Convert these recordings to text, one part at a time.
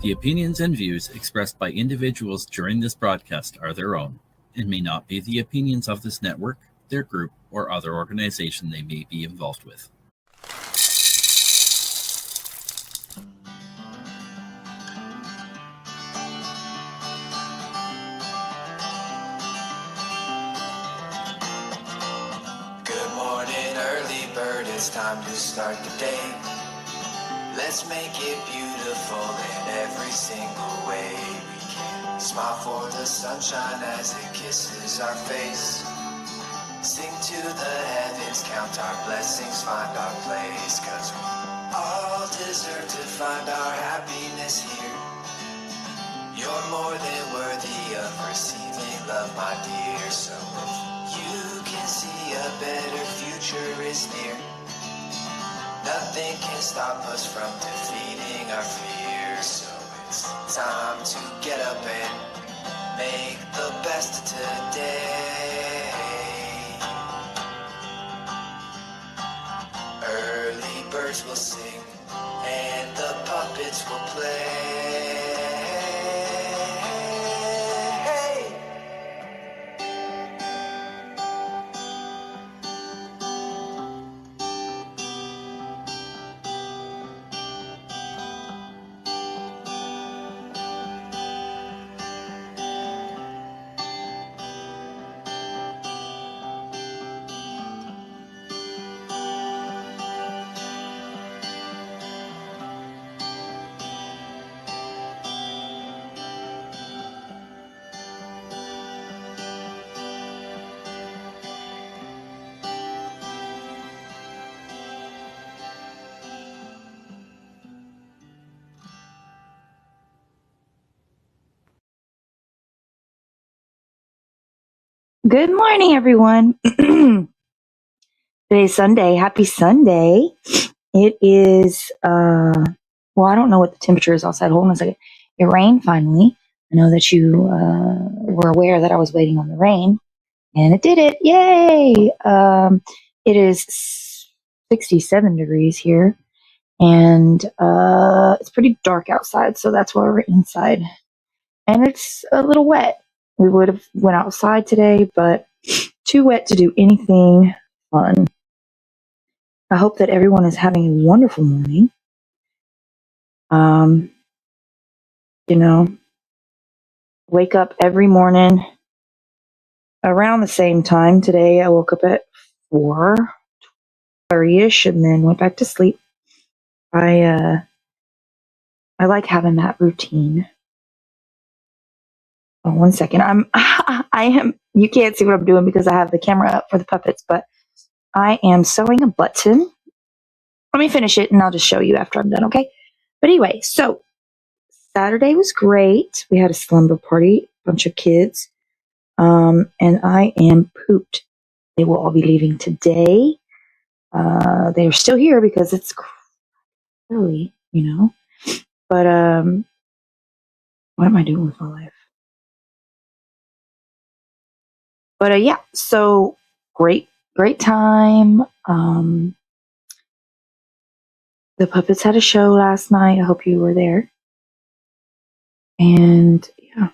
The opinions and views expressed by individuals during this broadcast are their own and may not be the opinions of this network, their group, or other organization they may be involved with. Good morning, early bird, it's time to start the day. Let's make it beautiful in every single way we can. Smile for the sunshine as it kisses our face. Sing to the heavens, count our blessings, find our place. 'Cause we all deserve to find our happiness here. You're more than worthy of receiving love, my dear. So if you can see a better future is near, nothing can stop us from defeating our fears. So it's time to get up and make the best of today. Early birds will sing and the puppets will play. Good morning, everyone. Today's Sunday. Happy Sunday. It is, well, I don't know what the temperature is outside. Hold on a second. It rained finally. I know that you were aware that I was waiting on the rain, and it did it. Yay! It is 67 degrees here, and it's pretty dark outside, so that's why we're inside. And it's a little wet. We would have went outside today, but too wet to do anything fun. I hope that everyone is having a wonderful morning. Wake up every morning around the same time. Today I woke up at 4:30ish and then went back to sleep. I like having that routine. Oh, 1 second. You can't see what I'm doing because I have the camera up for the puppets, but I am sewing a button. Let me finish it and I'll just show you after I'm done, okay? But anyway, so Saturday was great. We had a slumber party, a bunch of kids, and I am pooped. They will all be leaving today. They're still here because it's early, But what am I doing with my life? But yeah, so great time. The puppets had a show last night. I hope you were there. And yeah,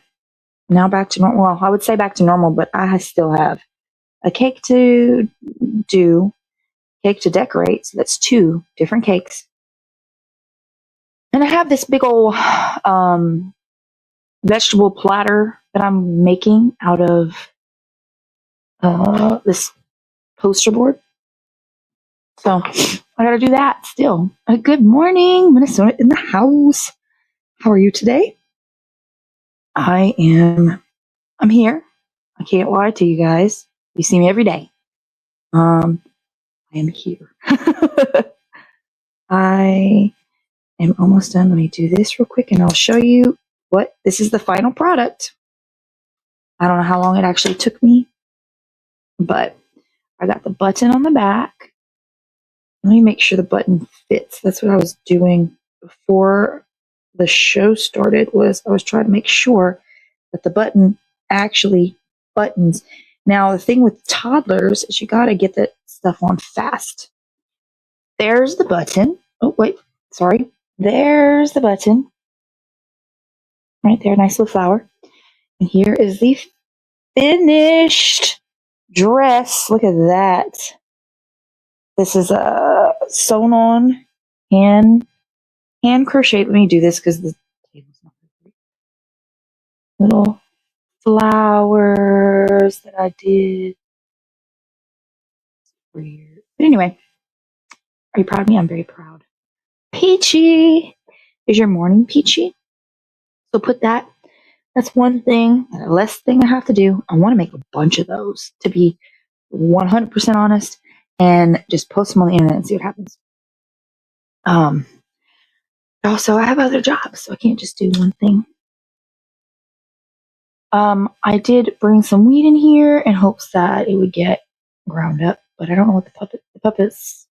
now back to normal. Well, I would say back to normal, but I still have a cake to do, cake to decorate. So that's 2 different cakes. And I have this big old vegetable platter that I'm making out of this poster board. So I got to do that still. Good morning, Minnesota in the house. How are you today? I'm here. I can't lie to you guys. You see me every day. I am here. I am almost done. Let me do this real quick and I'll show you this is the final product. I don't know how long it actually took me, but I got the button on the back. Let me make sure the button fits. That's what I was doing before the show started. I was trying to make sure that the button actually buttons. Now, the thing with toddlers is you got to get that stuff on fast. There's the button. Oh, wait. Sorry. There's the button. right there, nice little flower. And here is the finished dress. Look at that. This is a sewn on hand crochet. Let me do this because the table's not great. Little flowers that I did. Weird. But anyway, are you proud of me? I'm very proud. Peachy is your morning, Peachy. So put that. That's one thing, less thing I have to do. I want to make a bunch of those, to be 100% honest, and just post them on the internet and see what happens. Also, I have other jobs, so I can't just do one thing. I did bring some weed in here in hopes that it would get ground up, but I don't know what the puppets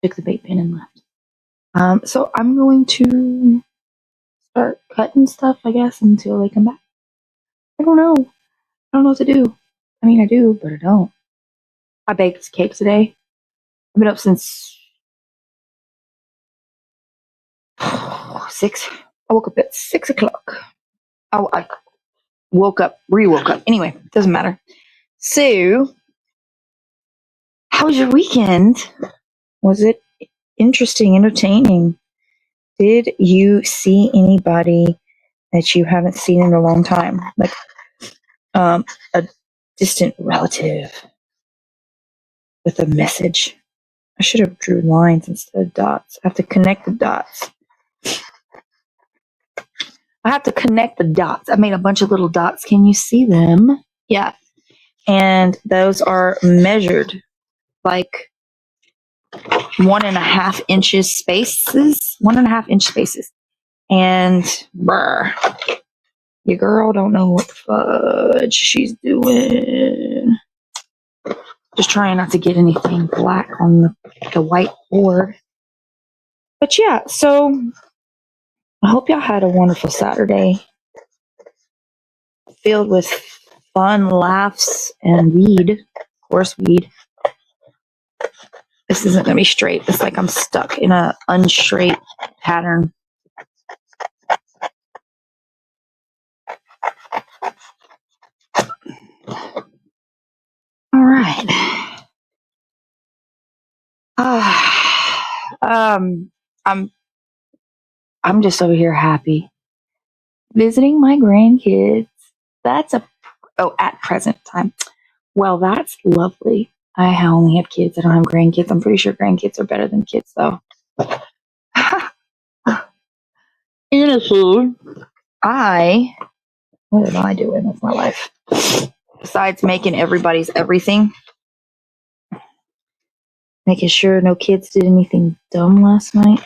took the bait pin and left. So I'm going to start cutting stuff, I guess, until they come back. I don't know. I don't know what to do. I mean, I do, but I don't. I baked cake today. I've been up since 6. I woke up at 6 o'clock. I woke up. Anyway, doesn't matter. So, how was your weekend? Was it interesting, entertaining? Did you see anybody that you haven't seen in a long time? Like a distant relative with a message? I should have drew lines instead of dots. I have to connect the dots. I made a bunch of little dots. Can you see them? Yeah. And those are measured like 1.5 inches spaces. 1.5 inch spaces. And your girl don't know what the fudge she's doing. Just trying not to get anything black on the white board. But yeah, so I hope y'all had a wonderful Saturday filled with fun, laughs, and weed. Of course, weed. This isn't going to be straight. It's like I'm stuck in a unstraight pattern. All right. I'm just over here happy. Visiting my grandkids. At present time. Well, that's lovely. I only have kids. I don't have grandkids. I'm pretty sure grandkids are better than kids, though. Anywho, what am I doing with my life? Besides making everybody's everything. Making sure no kids did anything dumb last night.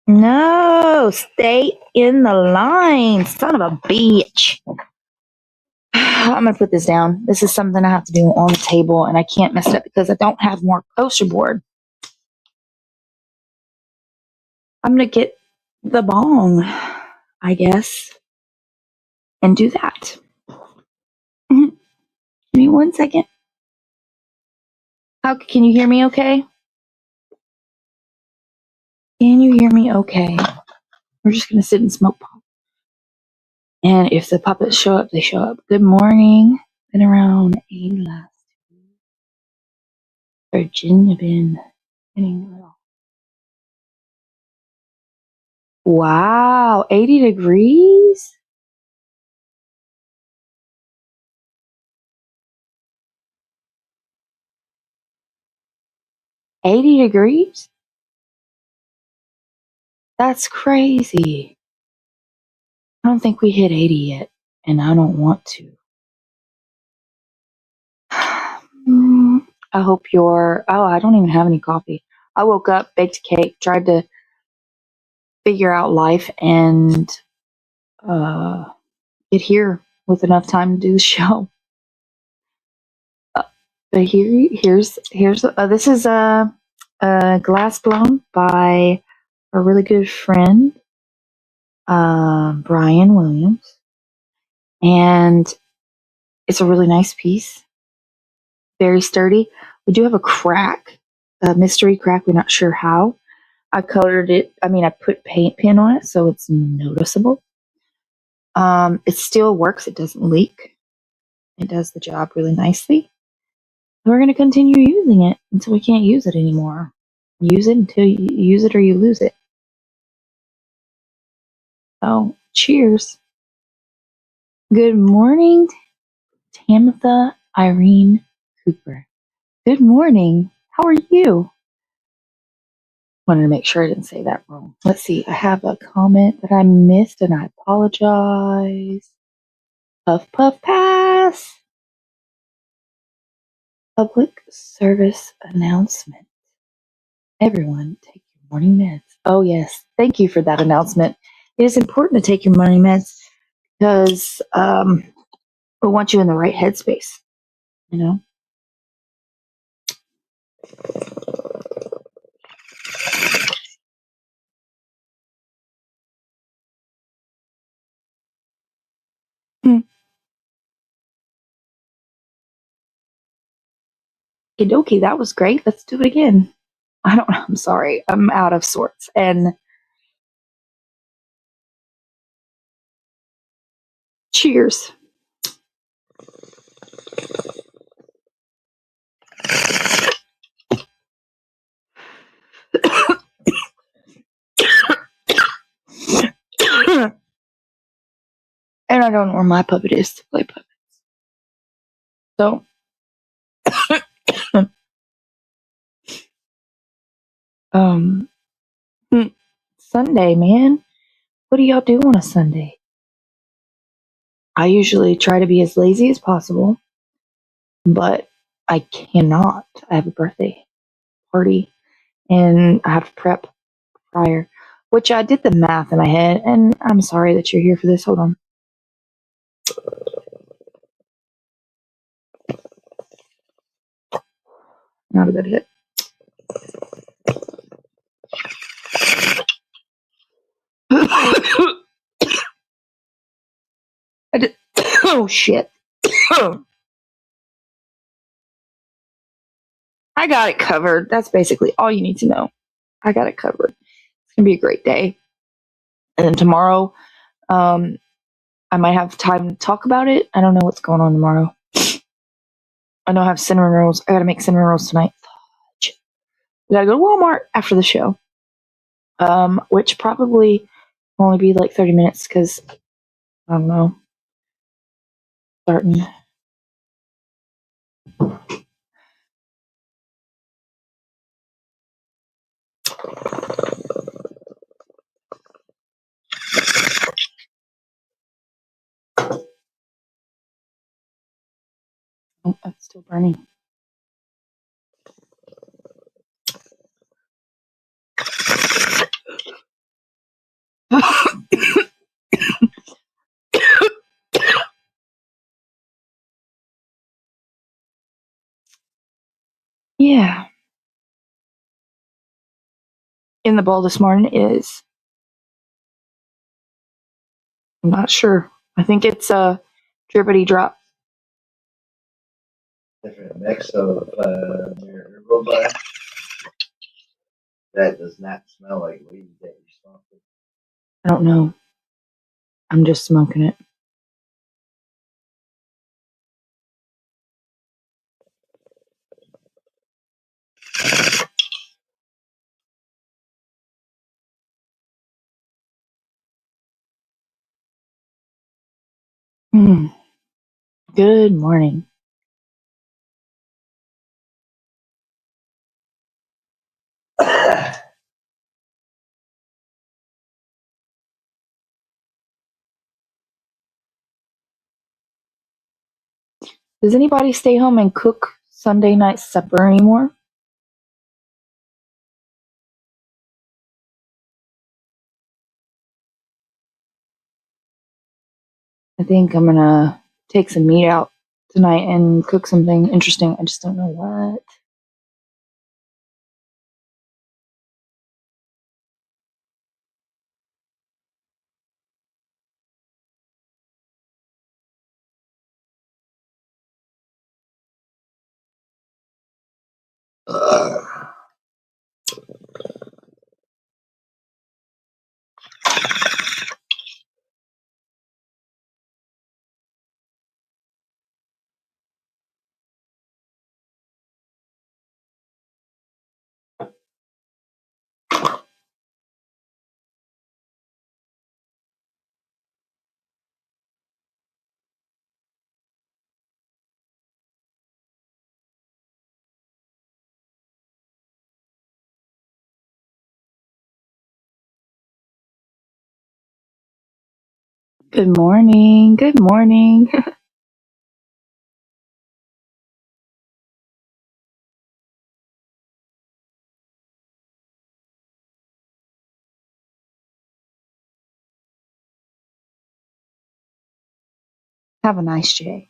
No, stay in the line, son of a bitch. I'm going to put this down. This is something I have to do on the table, and I can't mess it up because I don't have more poster board. I'm going to get the bong, I guess, and do that. Give me 1 second. Can you hear me okay? Can you hear me okay? We're just going to sit and smoke pop. And if the puppets show up, they show up. Good morning. Been around 8 last week. Virginia been getting a little. Wow, 80 degrees? $80 degrees? That's crazy. I don't think we hit 80 yet, and I don't want to. I hope I don't even have any coffee. I woke up, baked a cake, tried to figure out life, and get here with enough time to do the show. But here's this is a glass blown by a really good friend, Brian Williams, and it's a really nice piece, very sturdy. We do have a crack a mystery crack. We're not sure how. I colored it. I put paint pen on it so it's noticeable. It still works. It doesn't leak. It does the job really nicely. We're going to continue using it until we can't use it anymore. Use it until you use it or you lose it. So, cheers. Good morning, Tamitha Irene Cooper. Good morning. How are you? Wanted to make sure I didn't say that wrong. Let's see. I have a comment that I missed and I apologize. Puff, puff, pass. Public service announcement. Everyone, take your morning meds. Oh, yes. Thank you for that announcement. It is important to take your morning meds because we want you in the right headspace, you know? Okay, that was great. Let's do it again. I'm sorry. I'm out of sorts. And cheers. And I don't know where my puppet is to play puppets. So, um, Sunday, man. What do y'all do on a Sunday? I usually try to be as lazy as possible, but I cannot. I have a birthday party and I have to prep prior, which I did the math in my head, and I'm sorry that you're here for this. Hold on. Not a good hit. I did. Oh, shit. I got it covered. That's basically all you need to know. I got it covered. It's going to be a great day. And then tomorrow, I might have time to talk about it. I don't know what's going on tomorrow. I know I have cinnamon rolls. I got to make cinnamon rolls tonight. We got to go to Walmart after the show. Which probably will only be like 30 minutes because, I don't know, starting. Oh, it's still burning. Yeah. In the bowl this morning is, I'm not sure. I think it's a drippity drop. Different mix of your herbal blend that does not smell like weed that you smoke. I don't know. I'm just smoking it. Good morning. Does anybody stay home and cook Sunday night supper anymore? I think I'm gonna take some meat out tonight and cook something interesting. I just don't know what. Good morning. Good morning. Have a nice day.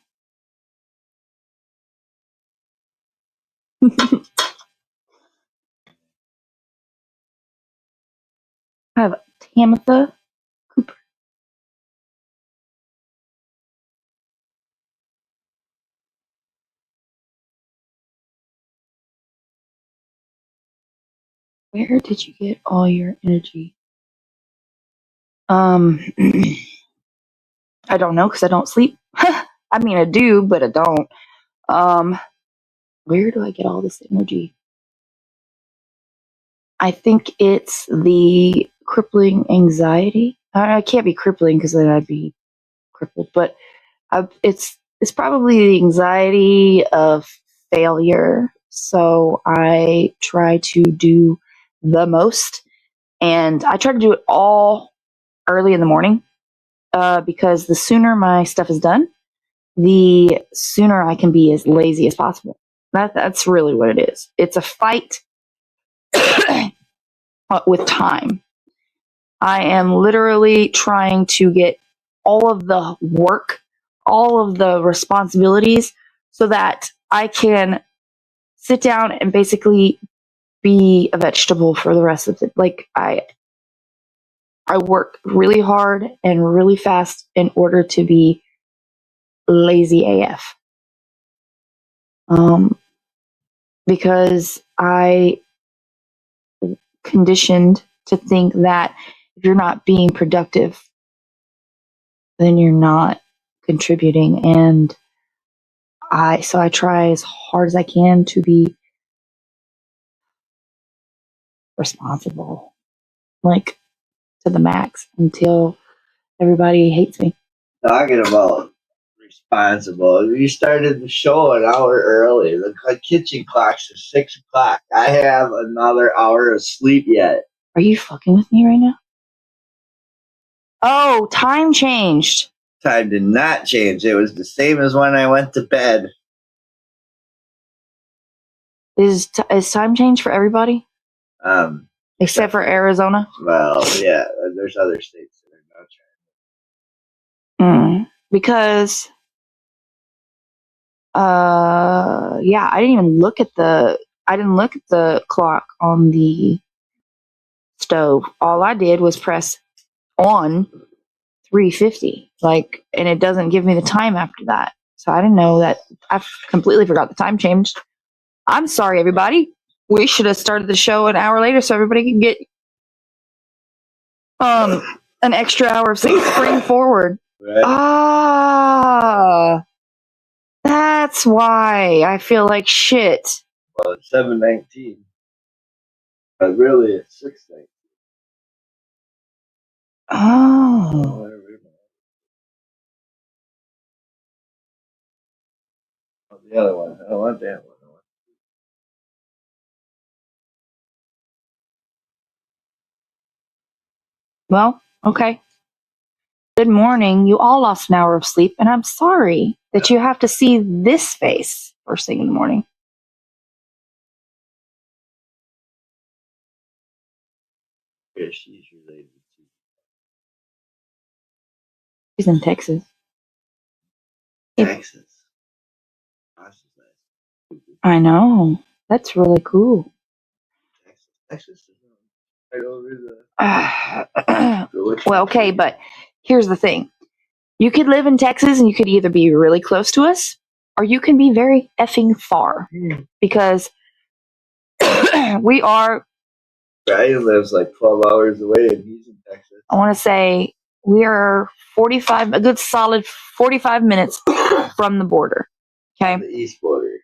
Have Tamitha Cooper. Where did you get all your energy? I don't know because I don't sleep. I mean, I do, but I don't. Where do I get all this energy? I think it's the crippling anxiety. I can't be crippling because then I'd be crippled, but it's probably the anxiety of failure. So I try to do the most, and I try to do it all early in the morning because the sooner my stuff is done, the sooner I can be as lazy as possible. That's really what it is. It's a fight with time. I am literally trying to get all of the work, all of the responsibilities, so that I can sit down and basically be a vegetable for the rest of it. Like I work really hard and really fast in order to be lazy AF. Because I conditioned to think that if you're not being productive, then you're not contributing. And I try as hard as I can to be responsible, like to the max, until everybody hates me. Talking about responsible. You started the show an hour early. The kitchen clock's at 6 o'clock. I have another hour of sleep yet. Are you fucking with me right now? Oh, time changed. Time did not change. It was the same as when I went to bed. Is time changed for everybody? Except for Arizona? Well, yeah, there's other states that are not changing. Because yeah, I didn't even look at the clock on the stove. All I did was press on 3:50, and it doesn't give me the time after that. So I didn't know that. I completely forgot the time changed. I'm sorry, everybody. We should have started the show an hour later so everybody could get an extra hour of spring forward. Right. Ah, that's why I feel like shit. Well, it's 7:19. But really, it's 6:19. Oh. The other one. I don't want that one. Well, okay. Good morning. You all lost an hour of sleep, and I'm sorry that you have to see this face first thing in the morning. Yeah, she's related to. She's in Texas. Texas. I know. That's really cool. Texas is right over the. Well, okay, but here's the thing. You could live in Texas and you could either be really close to us or you can be very effing far. Because we are. Brian lives like 12 hours away and he's in Texas. I want to say we are a good solid 45 minutes from the border. Okay. On the east border.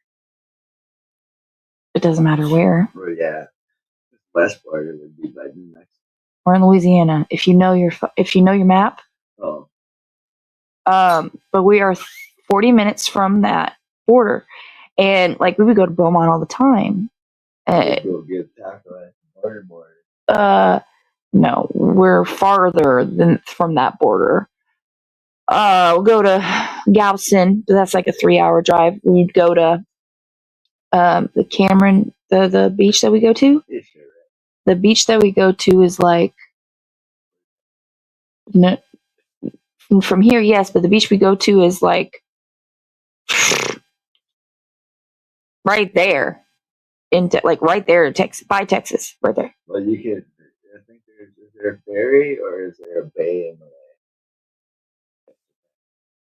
It doesn't matter where. Well, yeah. West border would be by New Mexico. We're in Louisiana. If you know your map. Oh. But we are 40 minutes from that border, and we would go to Beaumont all the time. Go get taco at the border. No, we're farther from that border. We'll go to Galveston. That's like a 3-hour drive. We'd go to the Cameron, the beach that we go to. The beach that we go to is like no, from here, yes, but the beach we go to is like right there like right there in Texas, by Texas, right there. Well, you could. I think is there a ferry or is there a bay in the way?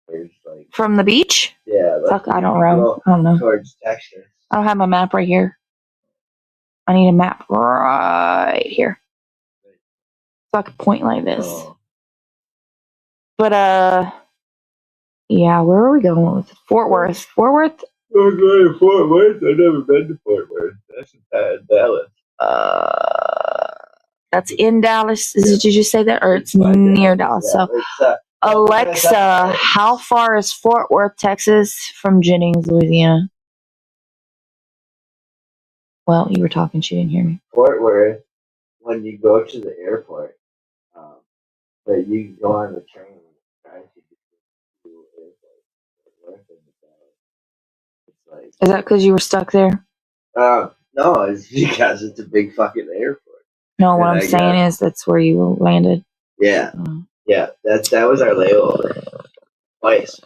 There's like From the beach? yeah. Like Fuck, I don't know. I don't know. Towards Texas. I don't have my map right here. I need a map right here, so I can point like this. Oh. But yeah, where are we going with Fort Worth? Fort Worth. We're going to Fort Worth. I've never been to Fort Worth. That's in Dallas. That's in Dallas. Did you say that, or it's near Dallas? Yeah, so, Alexa, how far is Fort Worth, Texas, from Jennings, Louisiana? Well, you were talking. She didn't hear me. Fort Worth. When you go to the airport, but you can go on the train. Is that because you were stuck there? No, it's because it's a big fucking airport. No, what I'm saying is that's where you landed. Yeah, yeah. That was our layover. Twice.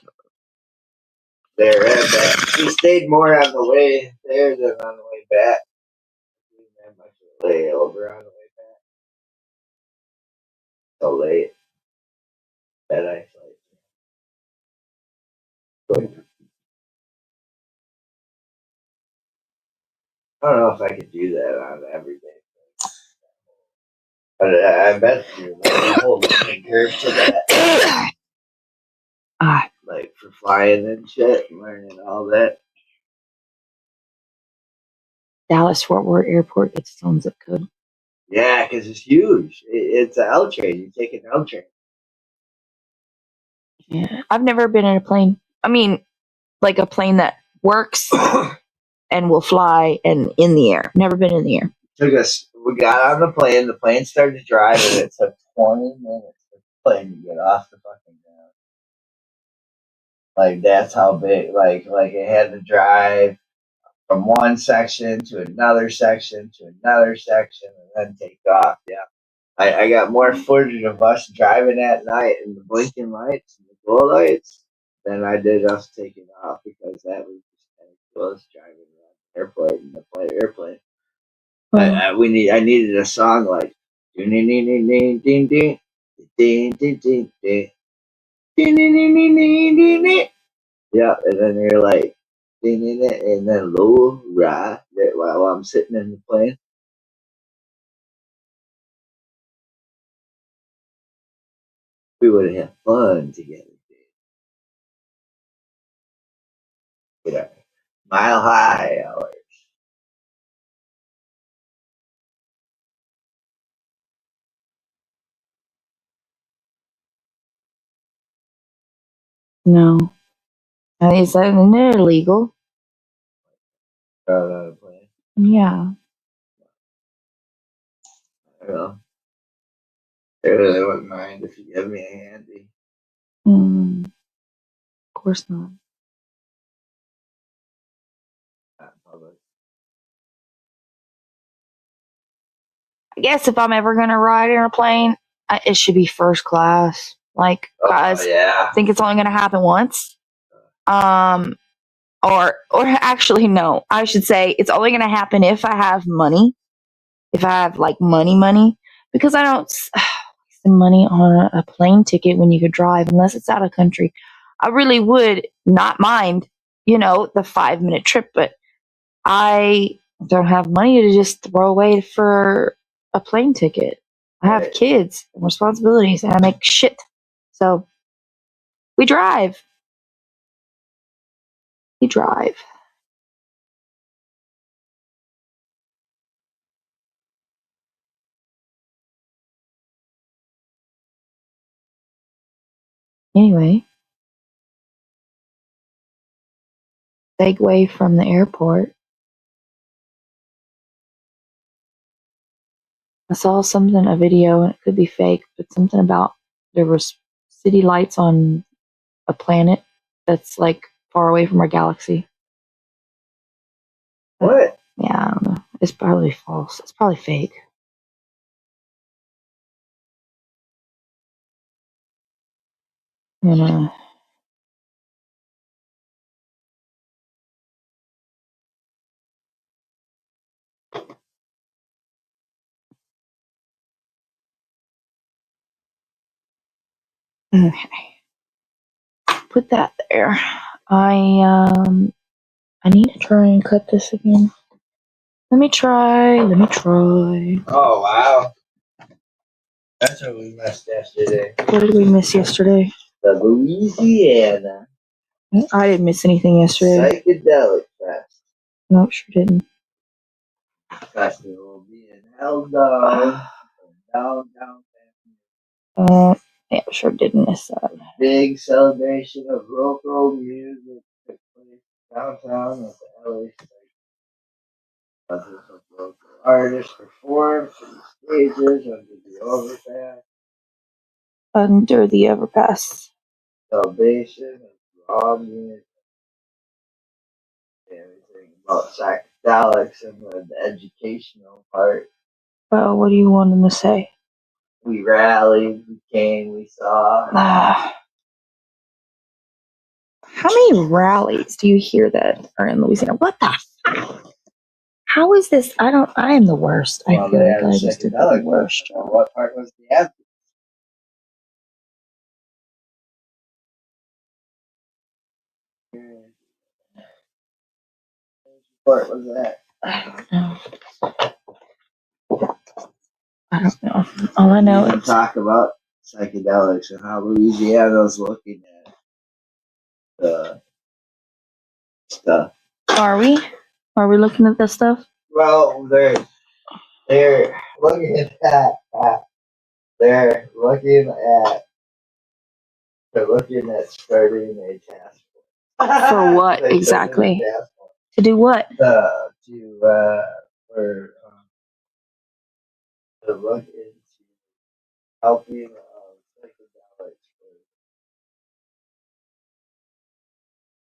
There and back. We stayed more on the way there than on the way back. We didn't have much of a layover on the way back. So late. That I don't know if I could do that on every day. But I bet you the whole learning curve to that. Like for flying and shit, learning all that. Dallas Fort Worth Airport gets its own zip code. Yeah, because it's huge. It's an L train. You take an L train. Yeah, I've never been in a plane. I mean, like a plane that works and will fly and in the air. Never been in the air. Took us. We got on the plane. The plane started to drive, and it took 20 minutes for the plane to get off the fucking ground. Like that's how big. Like it had to drive from one section to another section to another section, and then take off. Yeah, I got more footage of us driving at night and the blinking lights and the glow lights than I did us taking off, because that was just kind of cool, us driving around the airport in the airplane. I needed a song like ding ding ding ding ding ding ding ding ding ding ding ding ding ding. Yeah, and then you're like ding ding ding, and then low ride while I'm sitting in the plane. We would have fun together. Yeah, mile high hours. No. Is that illegal? On a plane. Yeah. I don't know. I really wouldn't mind if you give me a handy. Of course not. I guess if I'm ever gonna ride in a plane, it should be first class. Like, guys, yeah. I think it's only gonna happen once. Or actually, no. I should say it's only gonna happen if I have money. If I have like money, because I don't spend money on a plane ticket when you could drive unless it's out of country. I really would not mind, the 5-minute trip, but I don't have money to just throw away for a plane ticket. I have kids and responsibilities and I make shit. So we drive. Anyway, segue from the airport. I saw a video, and it could be fake, but something about there was city lights on a planet that's like far away from our galaxy. What? Yeah, I don't know. It's probably false. It's probably fake. And, okay. Put that there. I need to try and cut this again. Let me try. Oh, wow. That's what we missed yesterday. What did we miss yesterday? The Louisiana I didn't miss anything yesterday. Psychedelic Fest. No, sure didn't. Festival being held downtown. Yeah, sure didn't miss that. Big celebration of local music took place downtown at the LA site. Dozens of local artists performed from stages under the overpass. Under the overpass. Celebration of raw music. Everything about psychedelics and the educational part. Well, what do you want them to say? We rallied, we came, we saw. How many rallies do you hear that are in Louisiana? What the fuck? How is this? I am the worst. I feel like I just did the worst job. What part was the anthem? What part was that? I don't know. All I know is talk about psychedelics and how Louisiana's looking at the stuff. Are we? Are we looking at this stuff? Well, they're looking at that. They're looking at starting a task force. For what exactly? To do what? To look into helping psychedelics.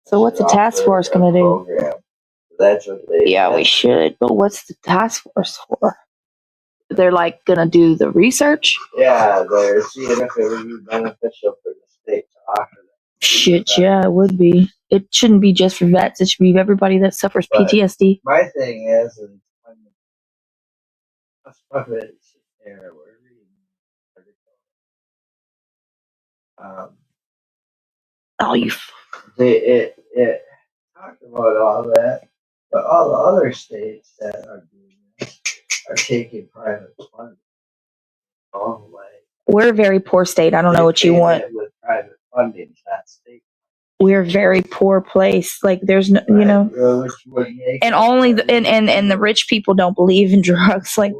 So what's the task force going to do? Program. That's what they. Yeah, we should. But what's the task force for? They're like going to do the research? Yeah, they're seeing if it would be beneficial for the state to offer them. Shit, yeah, it would be. It shouldn't be just for vets. It should be everybody that suffers PTSD. My thing is there. Oh, you. It talked about all that, but all the other states that are doing this are taking private funding all the way. We're a very poor state. I don't know what you want. With private funding, not state. We're a very poor place. Like there's no, you know, and only and the rich people don't believe in drugs. Like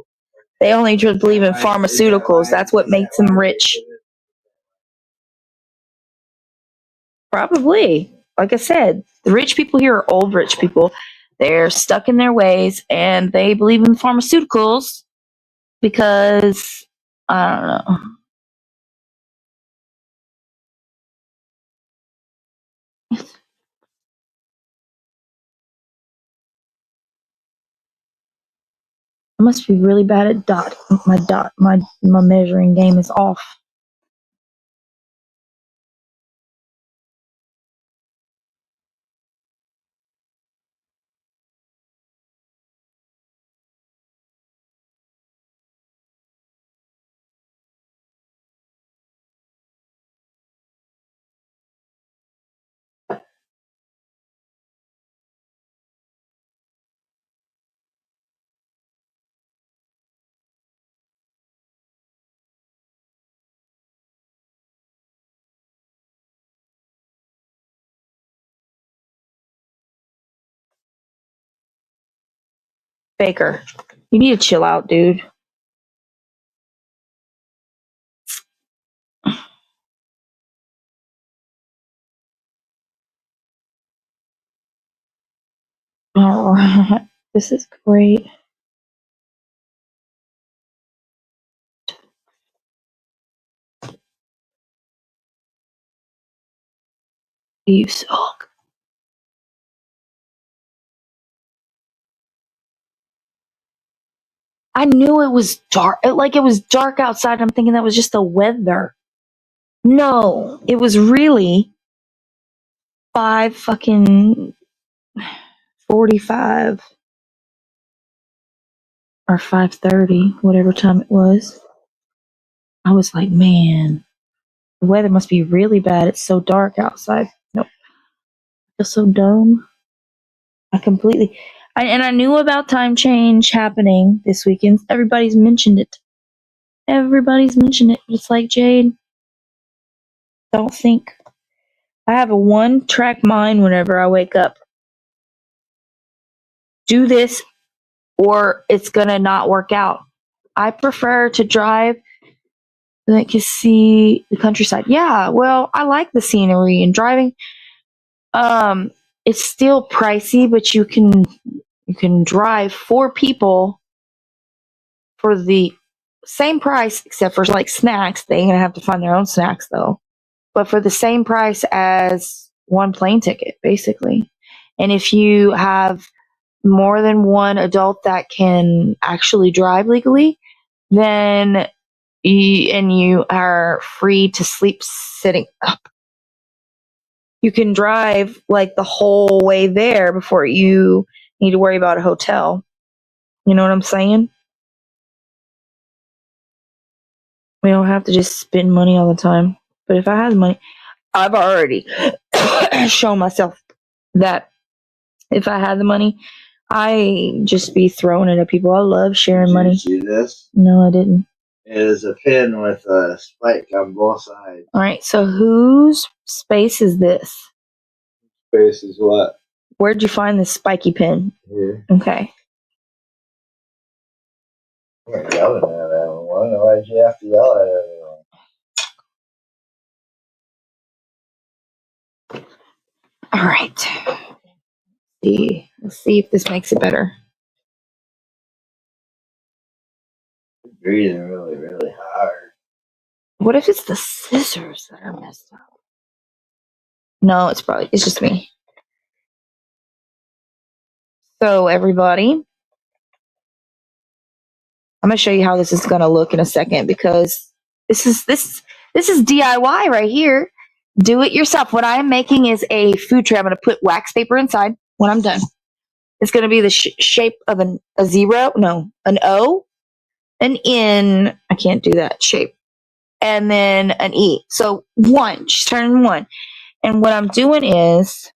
they only just believe in pharmaceuticals. That's what makes them rich. Probably. Like I said, the rich people here are old rich people. They're stuck in their ways and they believe in pharmaceuticals because I don't know. I must be really bad at dot. My measuring game is off. Baker, you need to chill out, dude. Oh, this is great. You suck. I knew it was dark. Like it was dark outside. I'm thinking that was just the weather. No, it was really 5:45 or 5:30, whatever time it was. I was like, man, the weather must be really bad. It's so dark outside. Nope. I feel so dumb. And I knew about time change happening this weekend. Everybody's mentioned it. It's like, Jade, don't think. I have a one-track mind whenever I wake up. Do this or it's going to not work out. I prefer to drive and I can see the countryside. Yeah, well, I like the scenery and driving. It's still pricey, but you can drive 4 people for the same price, except for like snacks. They're gonna have to find their own snacks though. But for the same price as one plane ticket, basically. And if you have more than one adult that can actually drive legally, then you are free to sleep sitting up. You can drive like the whole way there before you need to worry about a hotel. You know what I'm saying? We don't have to just spend money all the time. But if I had the money, I've already shown myself that if I had the money, I just be throwing it at people. I love sharing money. Did you see this? No, I didn't. It is a pin with a spike on both sides. All right, so whose space is this? Space is what? Where'd you find this spiky pin? Here. Okay. You're yelling at everyone. Why'd you have to yell at everyone? All right. Let's see if this makes it better. You're breathing really, really hard. What if it's the scissors that are messed up? No, it's just me. So everybody, I'm gonna show you how this is gonna look in a second because this is DIY right here. Do it yourself. What I am making is a food tray. I'm gonna put wax paper inside when I'm done. It's gonna be the shape of an O, an N. I can't do that shape, and then an E. So 1. She's turning 1, and what I'm doing is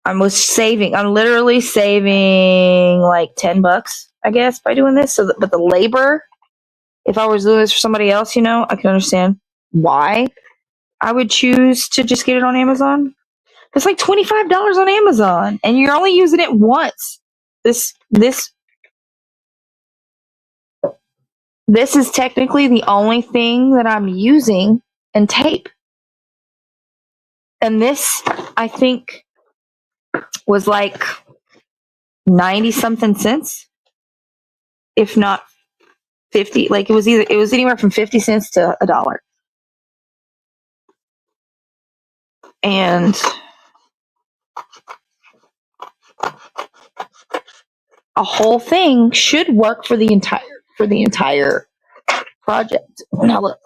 I'm literally saving like $10, I guess, by doing this. But the labor, if I was doing this for somebody else, I can understand why I would choose to just get it on Amazon. It's like $25 on Amazon, and you're only using it once. This is technically the only thing that I'm using, and tape. And this, I think, was like 90 something cents, if not 50. Like it was anywhere from 50 cents to $1. And a whole thing should work for the entire project. Now look.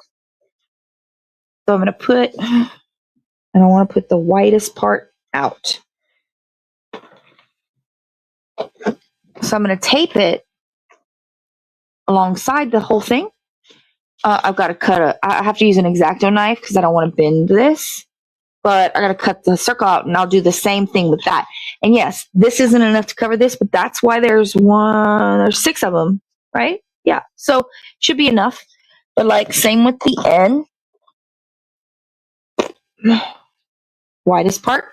So I'm going to I want to put the whitest part out. So I'm going to tape it alongside the whole thing. I've got to I have to use an X-Acto knife because I don't want to bend this. But I got to cut the circle out, and I'll do the same thing with that. And yes, this isn't enough to cover this, but that's why there's 6 of them, right? Yeah, so should be enough. But like same with the N. Widest part.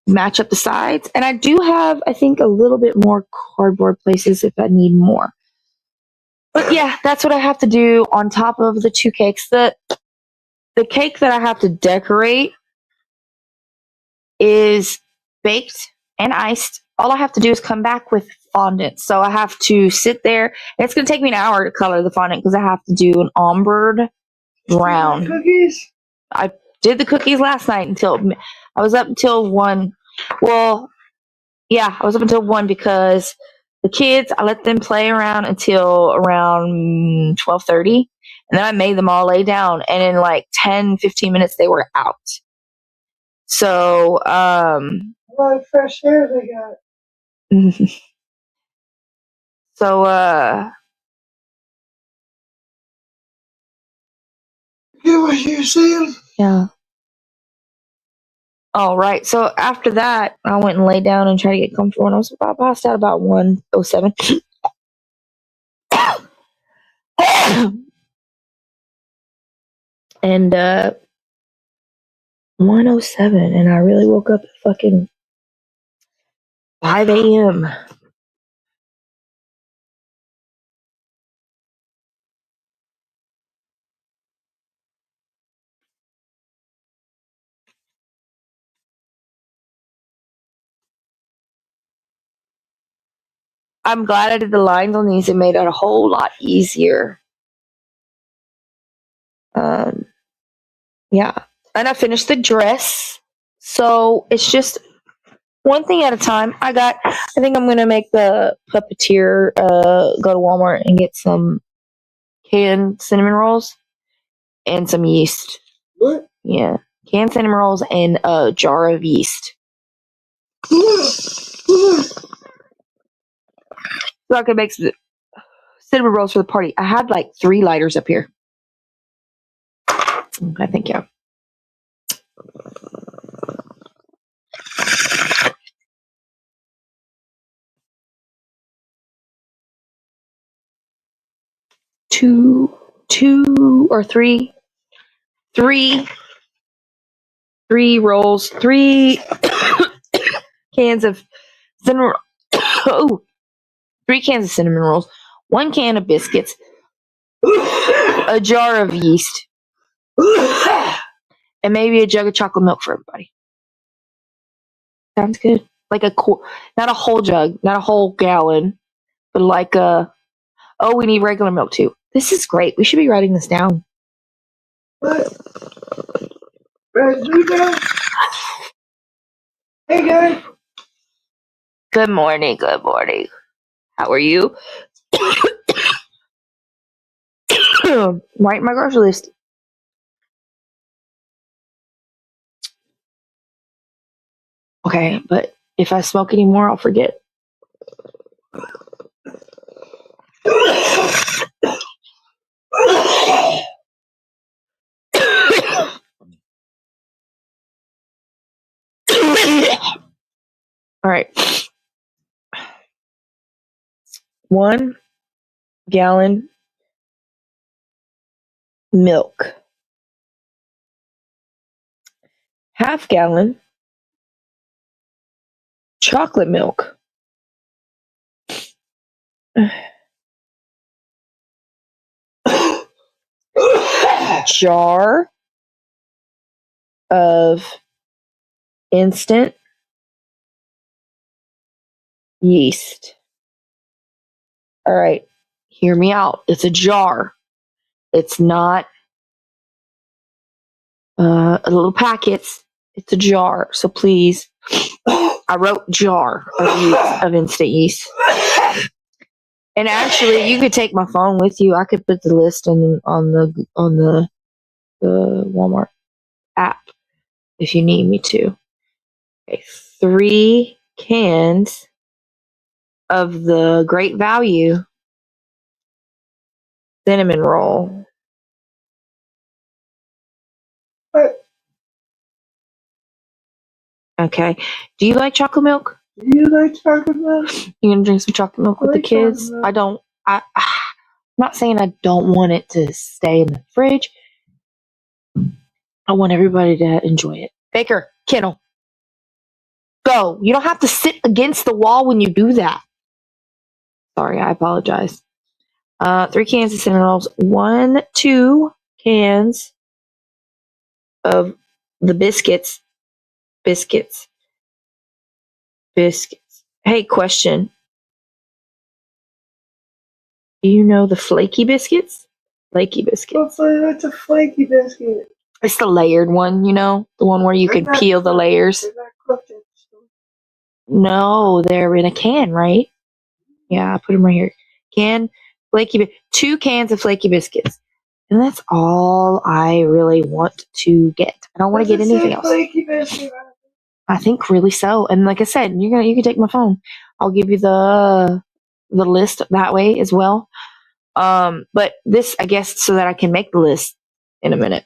Match up the sides. And I do have, I think, a little bit more cardboard places if I need more. But yeah, that's what I have to do on top of the 2 cakes. The cake that I have to decorate is baked and iced. All I have to do is come back with fondant. So I have to sit there. And it's going to take me an hour to color the fondant because I have to do an ombre brown. Cookies? I Did the cookies last night until I was up until 1. Well, yeah, I was up until 1 because the kids, I let them play around until around 12:30, and then I made them all lay down, and in like 10, 15 minutes they were out. So, A lot of fresh air they got. so, Get what you're saying? yeah. All right. So after that, I went and laid down and tried to get comfortable, and I passed out about 1:07. And 1:07, and I really woke up at fucking 5 a.m. I'm glad I did the lines on these. It made it a whole lot easier. Yeah. And I finished the dress. So it's just one thing at a time. I think I'm going to make the puppeteer go to Walmart and get some canned cinnamon rolls and some yeast. What? Yeah. Canned cinnamon rolls and a jar of yeast. So I could make some cinnamon rolls for the party. I had like 3 lighters up here. Okay, thank you. Two or three rolls, 3 cans of cinnamon. Oh, 3 cans of cinnamon rolls, 1 can of biscuits, a jar of yeast, and maybe a jug of chocolate milk for everybody. Sounds good. Like not a whole jug, not a whole gallon, but like we need regular milk too. This is great. We should be writing this down. What? Hey guys. Good morning. Good morning. How are you? Write my grocery list. Okay, but if I smoke anymore, I'll forget. All right. 1 gallon milk. Half gallon chocolate milk. Jar of instant yeast. All right, hear me out. It's a jar. It's not little packets. It's a jar. So please, I wrote jar of instant yeast. And actually, you could take my phone with you. I could put the list on the Walmart app if you need me to. Okay, 3 cans of the Great Value cinnamon roll. What? Okay. Do you like chocolate milk? Do you like chocolate milk? You gonna drink some chocolate milk with the like kids? chocolate milk. I'm not saying I don't want it to stay in the fridge. I want everybody to enjoy it. Baker, Kennel, go. You don't have to sit against the wall when you do that. Sorry, I apologize. 3 cans of cinnamon rolls. 2 cans of the biscuits. Biscuits. Hey, question. Do you know the flaky biscuits? Flaky biscuits. What's a flaky biscuit? It's the layered one, the one where you could peel the layers. No, they're in a can, right? Yeah, I put them right here. Two cans of flaky biscuits. And that's all I really want to get. I don't want to get anything else. I think really so. And like I said, you can take my phone. I'll give you the list that way as well. But this, I guess, so that I can make the list in a minute.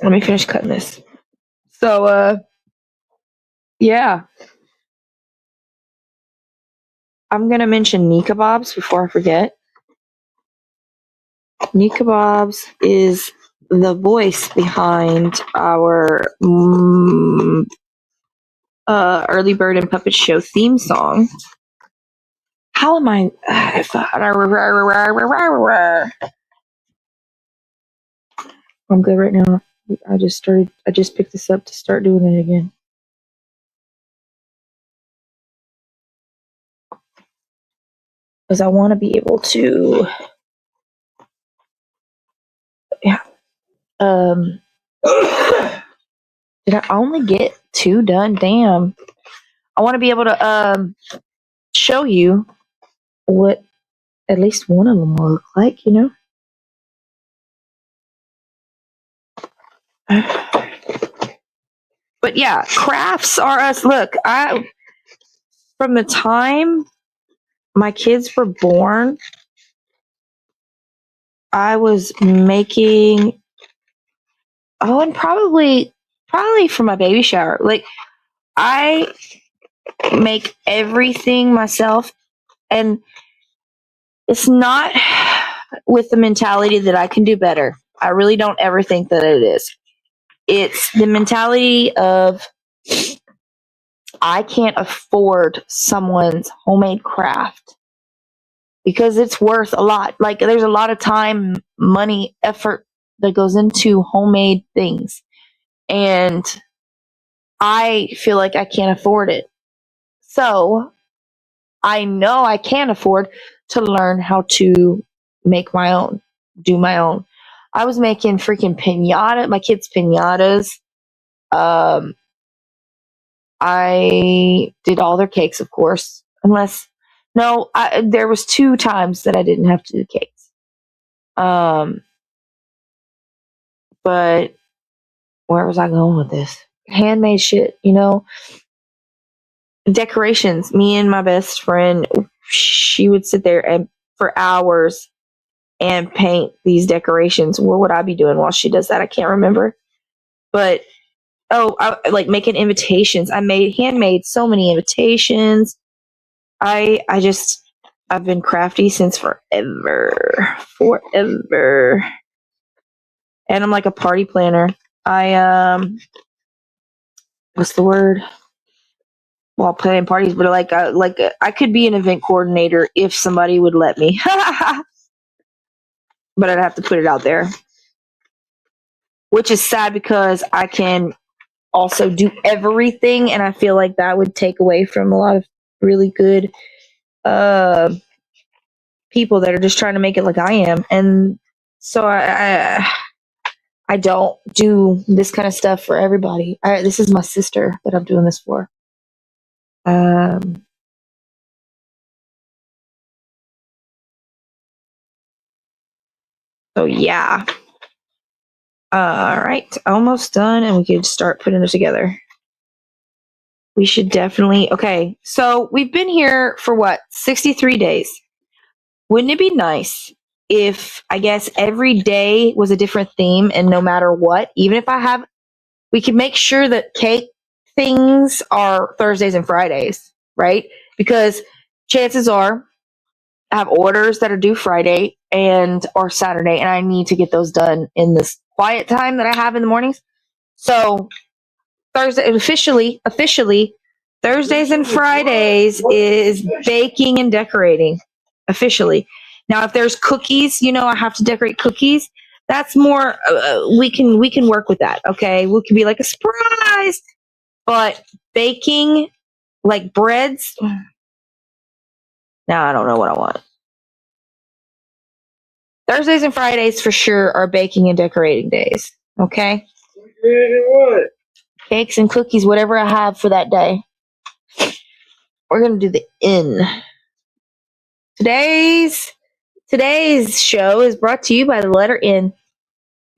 Let me finish cutting this. So, yeah. I'm gonna mention Capbobs before I forget. Capbobs is the voice behind our Early Bird and Puppet Show theme song. How am I? I'm good right now. I just picked this up to start doing it again. Because I want to be able to. Yeah. Did I only get 2 done? Damn. I want to be able to show you what at least one of them will look like, But yeah, crafts are us. Look, from the time my kids were born, I was making and probably for my baby shower. Like, I make everything myself, and it's not with the mentality that I can do better. I really don't ever think that it is. It's the mentality of I can't afford someone's homemade craft because it's worth a lot. Like, there's a lot of time, money, effort that goes into homemade things. And I feel like I can't afford it. So I know I can afford to learn how to make my own, do my own. I was making freaking my kids' pinatas. I did all their cakes, of course, there was 2 times that I didn't have to do cakes. But where was I going with this? Handmade shit, Decorations. Me and my best friend, she would sit there and for hours and paint these decorations. What would I be doing while she does that? I can't remember. But I like making invitations. I handmade so many invitations. I've been crafty since forever. And I'm like a party planner. What's the word? Well, planning parties, but I could be an event coordinator if somebody would let me. But I'd have to put it out there, which is sad because I can also do everything, and I feel like that would take away from a lot of really good people that are just trying to make it like I am. And so I don't do this kind of stuff for everybody. This is my sister that I'm doing this for. So yeah. All right, almost done, and we can start putting it together. We should definitely. Okay, so we've been here for 63 days. Wouldn't it be nice if, I guess, every day was a different theme, and no matter what, even if we could make sure that cake things are Thursdays and Fridays, right? Because chances are I have orders that are due Friday or Saturday, and I need to get those done in this quiet time that I have in the mornings. So Thursday, officially, Thursdays and Fridays is baking and decorating. Officially. Now, if there's cookies, I have to decorate cookies. That's more. We can work with that. Okay, we can be like a surprise. But baking, like breads. Now I don't know what I want. Thursdays and Fridays for sure are baking and decorating days. Okay? What? Cakes and cookies, whatever I have for that day. We're going to do the N. Today's show is brought to you by the letter N.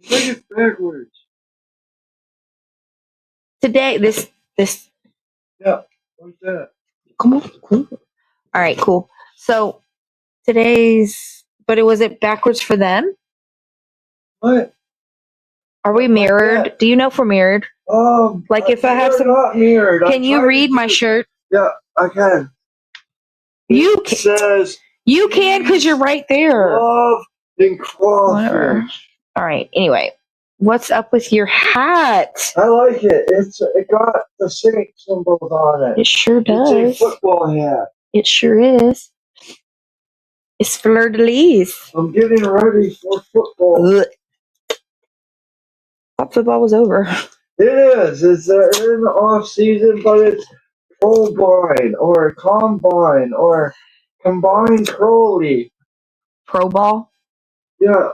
Look it backwards. Today, this. Yeah. What's that? Come on. Cool. All right, cool. So but was it backwards for them? What? Are we mirrored? That. Do you know if we're mirrored? Like if I have some. Not mirrored. Can you read my shirt? Yeah, I can. You It says. You can because you're right there. Love and crawfish. All right. Anyway, what's up with your hat? I like it. It got the Saint symbols on it. It sure does. It's a football hat. It sure is. It's fleur de lis. I'm getting ready for football. Ugh. Thought football was over. It is. It's in the off season, but it's combine or combine or combined Crowley. Pro ball? Yeah.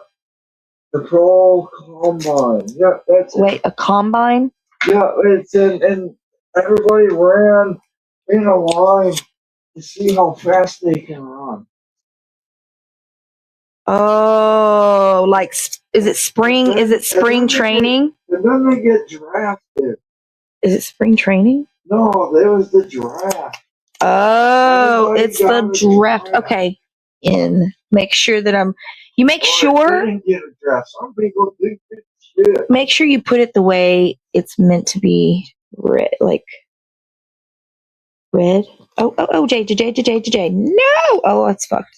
The pro combine. Yeah, that's it. Wait, a combine? Yeah, it's and everybody ran in a line to see how fast they can run. Oh, like is it spring? Is it spring training? And then they get drafted. Is it spring training? No, it was the draft. Oh, it's the draft. Okay. Make sure that you make sure. Didn't get a draft. Some people do good shit. Make sure you put it the way it's meant to be read, like red. Oh, J. No! Oh, it's fucked.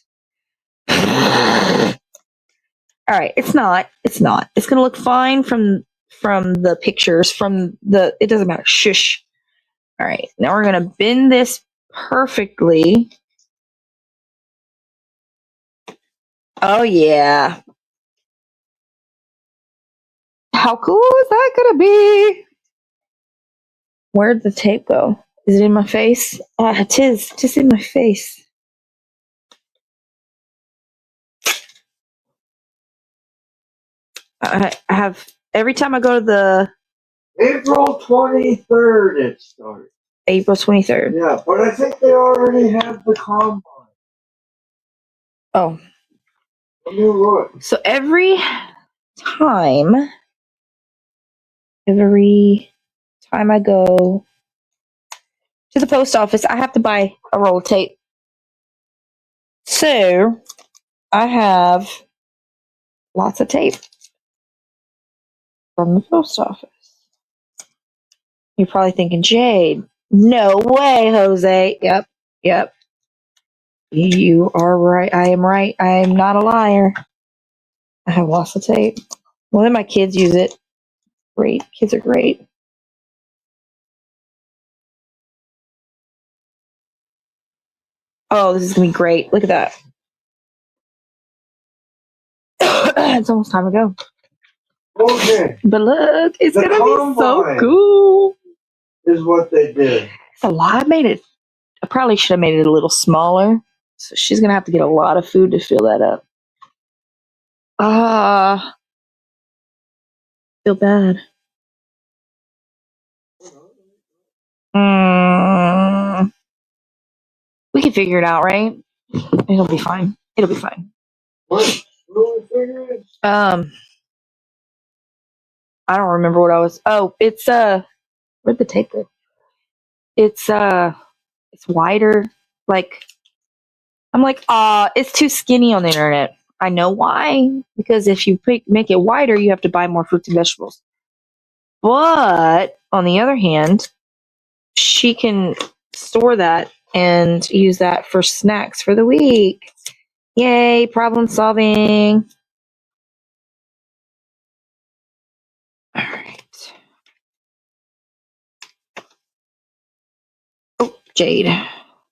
All right, it's not. It's gonna look fine from the pictures. It doesn't matter. Shush. All right, now we're gonna bend this perfectly. Oh yeah. How cool is that gonna be? Where'd the tape go? Is it in my face? Tis in my face. I have every time I go to the April 23rd it started. April 23rd. Yeah, but I think they already have the combine. Oh. Let me look. So every time I go to the post office, I have to buy a roll of tape. So I have lots of tape from the post office. You're probably thinking, Jade, no way, Jose. Yep. You are right. I am right. I am not a liar. I have lots of tape. Well, then my kids use it. Great. Kids are great. Oh, this is going to be great. Look at that. It's almost time to go. Okay. But look, it's going to be so cool. Is what they did. It's a lot. I probably should have made it a little smaller. So she's going to have to get a lot of food to fill that up. Feel bad. We can figure it out, right? It'll be fine. What will we figure it? I don't remember what I was. Oh, it's where'd the tape go? It's wider. Like I'm like, it's too skinny on the internet. I know why. Because if you make it wider, you have to buy more fruits and vegetables. But on the other hand, she can store that and use that for snacks for the week. Yay, problem solving. All right. Oh, Jade.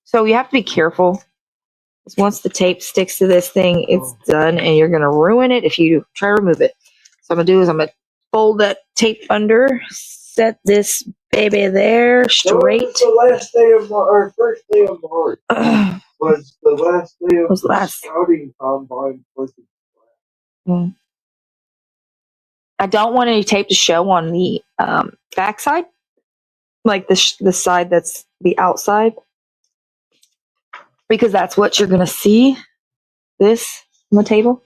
So you have to be careful. Because once the tape sticks to this thing, it's done, and you're going to ruin it if you try to remove it. So I'm going to do is I'm going to fold that tape under, set this baby there straight. So the last day of our first day of March was the last day of the scouting combine. I don't want any tape to show on the back side, like the side that's the outside, because that's what you're going to see, this on the table.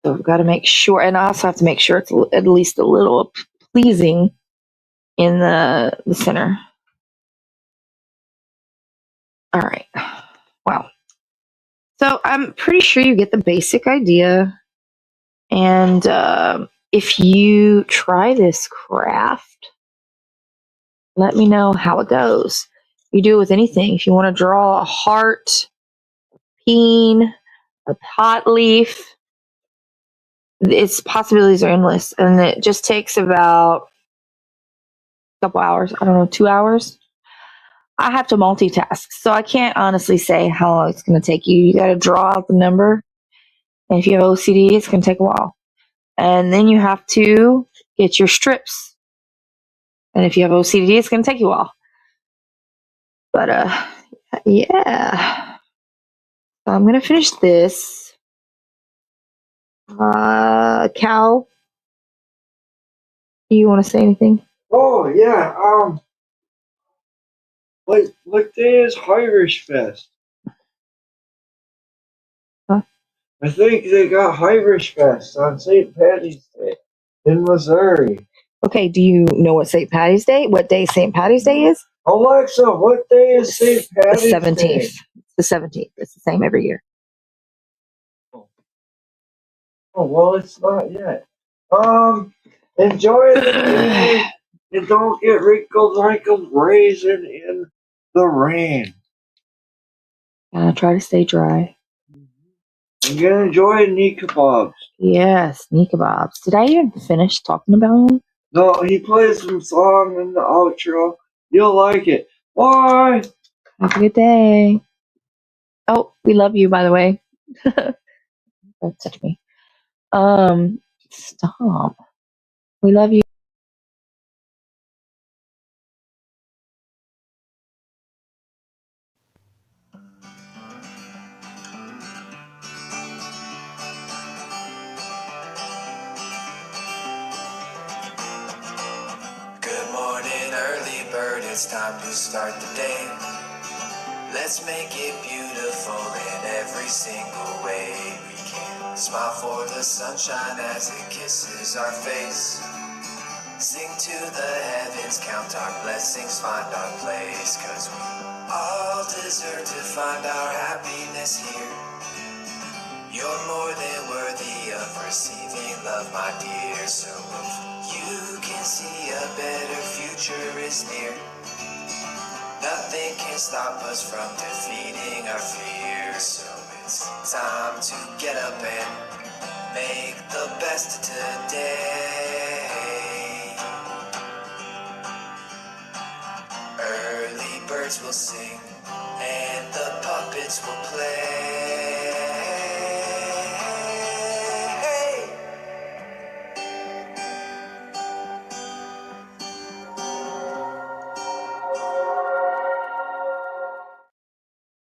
So I've got to make sure, and I also have to make sure it's at least a little pleasing in the center. All right. Wow. So I'm pretty sure you get the basic idea. And if you try this craft, let me know how it goes. You do it with anything. If you want to draw a heart, peen, a pot leaf, its possibilities are endless. And it just takes about a couple hours. I don't know, 2 hours. I have to multitask, so I can't honestly say how long it's going to take you. You got to draw out the number. And if you have OCD, it's going to take a while. And then you have to get your strips. And if you have OCD, it's going to take you a while. But, yeah. So I'm going to finish this. Cal, do you want to say anything? Oh yeah. What day is Irish Fest? Huh? I think they got Irish Fest on St. Patty's Day in Missouri. Okay, do you know what St. Patty's Day? What day St. Patty's Day is? Alexa, what day is St. Patty's The 17th. Day? The 17th. It's the same every year. Oh well, it's not yet. Enjoy the day and don't get wrinkled like a raisin in the rain. Try to stay dry. I'm gonna enjoy Capbobs. Yes, Capbobs. Did I even finish talking about him? No, he plays some song in the outro. You'll like it. Bye. Have a good day. Oh, we love you, by the way. Don't touch me. Stop. We love you. Good morning, early bird. It's time to start the day. Let's make it beautiful in every single way we can. Smile for the sunshine as it kisses our face. Sing to the heavens, count our blessings, find our place. 'Cause we all deserve to find our happiness here. You're more than worthy of receiving love, my dear. So if you can see a better future is near, nothing can stop us from defeating our fears. So it's time to get up and make the best of today. Early birds will sing and the puppets will play.